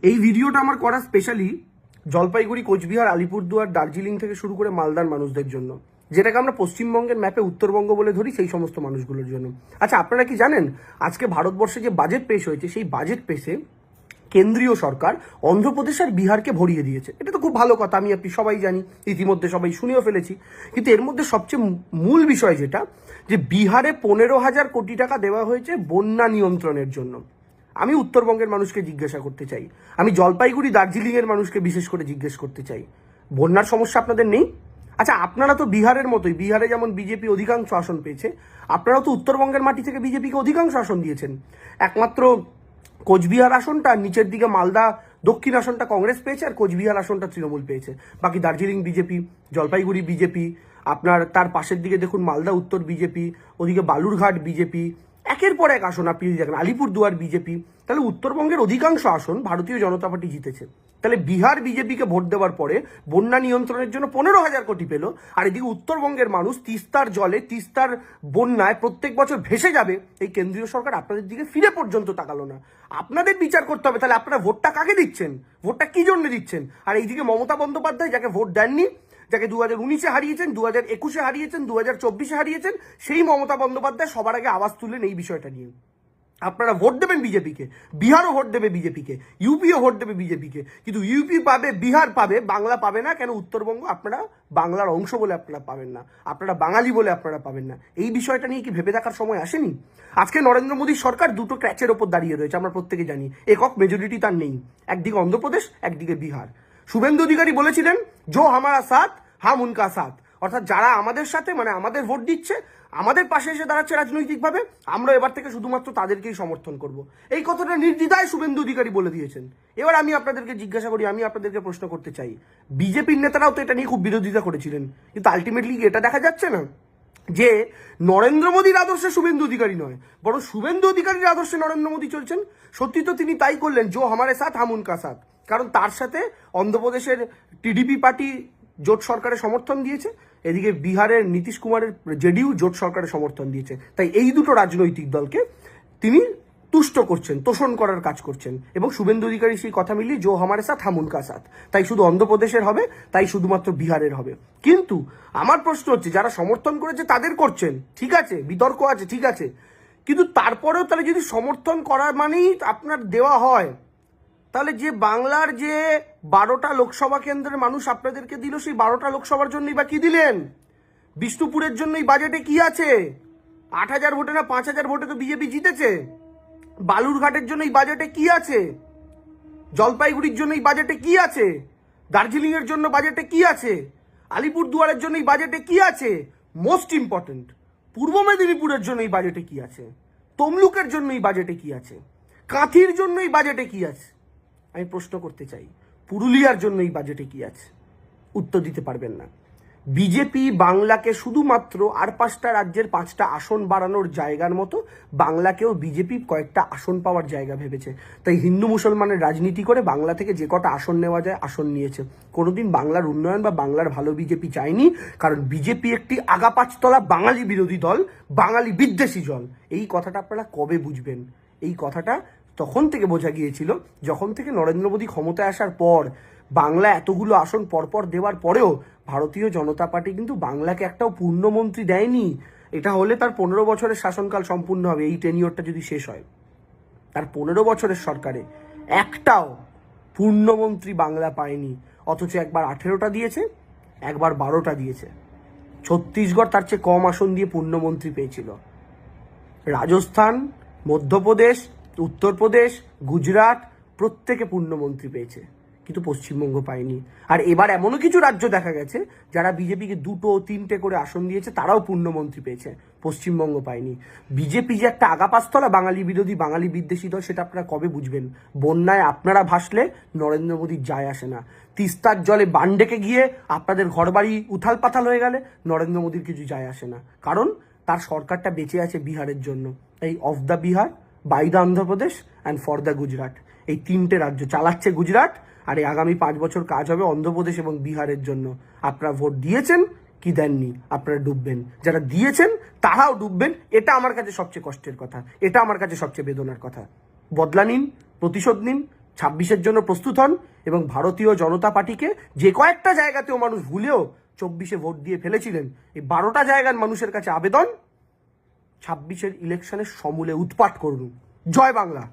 এই ভিডিওটা আমার করা স্পেশালি জলপাইগুড়ি, কোচবিহার, আলিপুরদুয়ার, দার্জিলিং থেকে শুরু করে মালদার মানুষদের জন্য, যেটাকে আমরা পশ্চিমবঙ্গের ম্যাপে উত্তরবঙ্গ বলে ধরি, সেই সমস্ত মানুষগুলোর জন্য। আচ্ছা, আপনারা কি জানেন আজকে ভারতবর্ষে যে বাজেট পেশ হয়েছে, সেই বাজেট পেশে কেন্দ্রীয় সরকার অন্ধ্রপ্রদেশ আর বিহারকে ভরিয়ে দিয়েছে। এটা তো খুব ভালো কথা, আমি আপনি সবাই জানি, ইতিমধ্যে সবাই শুনেও ফেলেছি। কিন্তু এর মধ্যে সবচেয়ে মূল বিষয় যেটা, যে বিহারে 15,000 কোটি টাকা দেওয়া হয়েছে বন্যা নিয়ন্ত্রণের জন্য। আমি উত্তরবঙ্গের মানুষকে জিজ্ঞাসা করতে চাই, আমি জলপাইগুড়ি, দার্জিলিংয়ের মানুষকে বিশেষ করে জিজ্ঞেস করতে চাই, বন্যার সমস্যা আপনাদের নেই? আচ্ছা, আপনারা তো বিহারের মতোই, বিহারে যেমন বিজেপি অধিকাংশ আসন পেয়েছে, আপনারাও তো উত্তরবঙ্গের মাটি থেকে বিজেপিকে অধিকাংশ আসন দিয়েছেন। একমাত্র কোচবিহার আসনটা, নিচের দিকে মালদা দক্ষিণ আসনটা কংগ্রেস পেয়েছে, আর কোচবিহার আসনটা তৃণমূল পেয়েছে। বাকি দার্জিলিং বিজেপি, জলপাইগুড়ি বিজেপি, আপনার তার পাশের দিকে দেখুন মালদা উত্তর বিজেপি, ওদিকে বালুরঘাট বিজেপি, একের পর এক আসন আপনি দেখেন, আলিপুরদুয়ার বিজেপি। তাহলে উত্তরবঙ্গের অধিকাংশ আসন ভারতীয় জনতা পার্টি জিতেছে। তাহলে বিহার বিজেপিকে ভোট দেওয়ার পরে বন্যা নিয়ন্ত্রণের জন্য 15,000 কোটি পেল, আর এদিকে উত্তরবঙ্গের মানুষ তিস্তার জলে, তিস্তার বন্যায় প্রত্যেক বছর ভেসে যাবে, এই কেন্দ্রীয় সরকার আপনাদের দিকে ফিরে পর্যন্ত তাকালো না। আপনাদের বিচার করতে হবে, তাহলে আপনারা ভোটটা কাকে দিচ্ছেন, ভোটটা কি জন্য দিচ্ছেন? আর এইদিকে মমতা বন্দ্যোপাধ্যায়, যাকে ভোট দেননি, যাকে 2019-এ হারিয়েছেন, 2021-এ হারিয়েছেন, 2024-এ হারিয়েছেন, সেই মমতা বন্দ্যোপাধ্যায় সবার আগে আওয়াজ তুললেন এই বিষয়টা নিয়ে। আপনারা ভোট দেবেন বিজেপিকে, বিহারও ভোট দেবে বিজেপিকে, ইউপিও ভোট দেবে বিজেপিকে, কিন্তু ইউপি পাবে, বিহার পাবে, বাংলা পাবে না। কেন? উত্তরবঙ্গ আপনারা বাংলার অংশ বলে আপনারা পাবেন না, আপনারা বাঙালি বলে আপনারা পাবেন না। এই বিষয়টা নিয়ে কি ভেবে দেখার সময় আসেনি? আজকে নরেন্দ্র মোদীর সরকার দুটো ক্র্যাচের ওপর দাঁড়িয়ে রয়েছে, আমরা প্রত্যেকে জানি। একক মেজরিটি তার নেই, একদিকে অন্ধ্রপ্রদেশ, একদিকে বিহার। শুভেন্দু অধিকারী বলেছিলেন, জো হামারা সাথ হাম উনকা সাথ, অর্থাৎ যারা আমাদের সাথে, মানে আমাদের ভোট দিচ্ছে, আমাদের পাশে এসে দাঁড়াচ্ছে রাজনৈতিকভাবে, আমরা এবার থেকে শুধুমাত্র তাদেরকেই সমর্থন করব। এই কথাটা নির্দ্বিধায় শুভেন্দু অধিকারী বলে দিয়েছেন। এবার আমি আপনাদেরকে জিজ্ঞাসা করি, আমি আপনাদেরকে প্রশ্ন করতে চাই, বিজেপির নেতারাও তো এটা নিয়ে খুব বিরোধিতা করেছিলেন, কিন্তু আলটিমেটলি এটা দেখা যাচ্ছে না যে নরেন্দ্র মোদীর আদর্শে শুভেন্দু অধিকারী নয়, বরং শুভেন্দু অধিকারীর আদর্শে নরেন্দ্র মোদী চলছেন। সত্যি তো তিনি তাই করলেন, জো হামারে সাথ হাম উনকা সাথ, কারণ তার সাথে অন্ধ্রপ্রদেশের টিডিপি পার্টি জোট সরকারের সমর্থন দিয়েছে, এদিকে বিহারের নীতিশ কুমারের জেডিইউ জোট সরকারের সমর্থন দিয়েছে। তাই এই দুটো রাজনৈতিক দলকে তিনি তুষ্ট করছেন, তোষণ করার কাজ করছেন। এবং শুভেন্দু অধিকারী সেই কথা মিলিয়ে জো হামারে সাথ হাম উনকা সাথ, তাই শুধু অন্ধ্রপ্রদেশের হবে, তাই শুধুমাত্র বিহারের হবে। কিন্তু আমার প্রশ্ন হচ্ছে, যারা সমর্থন করেছে তাদের করছেন, ঠিক আছে, বিতর্ক আছে, ঠিক আছে, কিন্তু তারপরেও তাহলে যদি সমর্থন করার মানেই আপনার দেওয়া হয়, তাহলে যে বাংলার যে 12টা লোকসভা কেন্দ্রের মানুষ আপনাদেরকে দিল, সেই 12টা লোকসভার জন্যই বা কি দিলেন? বিষ্ণুপুরের জন্যই বাজেটে কি আছে? 8,000 ভোটে না 5,000 ভোটে তো বিজেপি জিতেছে। বালুরঘাটের জন্য এই বাজেটে কি আছে? জলপাইগুড়ির জন্য এই বাজেটে কি আছে? দার্জিলিং এর জন্য বাজেটে কি আছে? আলিপুরদুয়ারের জন্য এই বাজেটে কি আছে? মোস্ট ইম্পর্টেন্ট, পূর্ব মেদিনীপুরের জন্য এই বাজেটে কি আছে? তমলুকের জন্য এই বাজেটে কি আছে? কাঁথির জন্য এই বাজেটে কি আছে? আমি প্রশ্ন করতে চাই, পুরুলিয়ার জন্য এই বাজেটে কি আছে? উত্তর দিতে পারবেন না। বিজেপি বাংলাকে শুধুমাত্র আর 5টা রাজ্যের 5টা আসন বাড়ানোর জায়গার মতো বাংলাকেও বিজেপি কয়েকটা আসন পাওয়ার জায়গা ভেবেছে। তাই হিন্দু মুসলমানের রাজনীতি করে বাংলা থেকে যে কটা আসন নেওয়া যায় আসন নিয়েছে। কোনোদিন বাংলার উন্নয়ন বা বাংলার ভালো বিজেপি চায়নি, কারণ বিজেপি একটি আগা পাঁচতলা বাঙালি বিরোধী দল, বাঙালি বিদ্বেষী দল। এই কথাটা আপনারা কবে বুঝবেন? এই কথাটা তখন থেকে বোঝা গিয়েছিল যখন থেকে নরেন্দ্র মোদী ক্ষমতায় আসার পর। বাংলা এতগুলো আসন পরপর দেওয়ার পরেও ভারতীয় জনতা পার্টি কিন্তু বাংলাকে একটাও পূর্ণমন্ত্রী দেয়নি। এটা হলে তার 15 বছরের শাসনকাল সম্পূর্ণ হবে, এই টেনিওরটা যদি শেষ হয়। তার 15 বছরের সরকারে একটাও পূর্ণমন্ত্রী বাংলা পায়নি, অথচ একবার 18টা দিয়েছে, একবার 12টা দিয়েছে। ছত্তিশগড় তার চেয়ে কম আসন দিয়ে পূর্ণমন্ত্রী পেয়েছিল। রাজস্থান, মধ্যপ্রদেশ, উত্তরপ্রদেশ, গুজরাট প্রত্যেকে পূর্ণমন্ত্রী পেয়েছে, কিন্তু পশ্চিমবঙ্গ পায়নি। আর এবার এমনও কিছু রাজ্য দেখা গেছে যারা বিজেপিকে 2টো 3টে করে আসন দিয়েছে, তারাও পূর্ণমন্ত্রী পেয়েছে, পশ্চিমবঙ্গ পায়নি। বিজেপি যে একটা আগাপাস্তলা বাঙালি বিরোধী, বাঙালি বিদ্বেষী দল, সেটা আপনারা কবে বুঝবেন? বন্যায় আপনারা ভাসলে নরেন্দ্র মোদীর যায় আসে না। তিস্তার জলে বান ডেকে গিয়ে আপনাদের ঘরবাড়ি উথাল পাথাল হয়ে গেলে নরেন্দ্র মোদীর কিছু যায় আসে না, কারণ তার সরকারটা বেঁচে আছে বিহারের জন্য। এই of the Bihar, by the Andhra Pradesh and for the Gujarat, এই 3টে রাজ্য চালাচ্ছে গুজরাট। আর এই আগামী 5 বছর কাজ হবে অন্ধ্রপ্রদেশ এবং বিহারের জন্য। আপনারা ভোট দিয়েছেন কি দেননি, আপনারা ডুববেন। যারা দিয়েছেন তারাও ডুববেন। এটা আমার কাছে সবচেয়ে কষ্টের কথা, এটা আমার কাছে সবচেয়ে বেদনার কথা। বদলা নিন, প্রতিশোধ নিন, ছাব্বিশের জন্য প্রস্তুত হন এবং ভারতীয় জনতা পার্টিকে যে কয়েকটা জায়গাতেও মানুষ ভুলেও 24-এ ভোট দিয়ে ফেলেছিলেন, এই 12টা জায়গার মানুষের কাছে আবেদন, 26-এর ইলেকশনে সমূলে উৎপাট করুন। জয় বাংলা।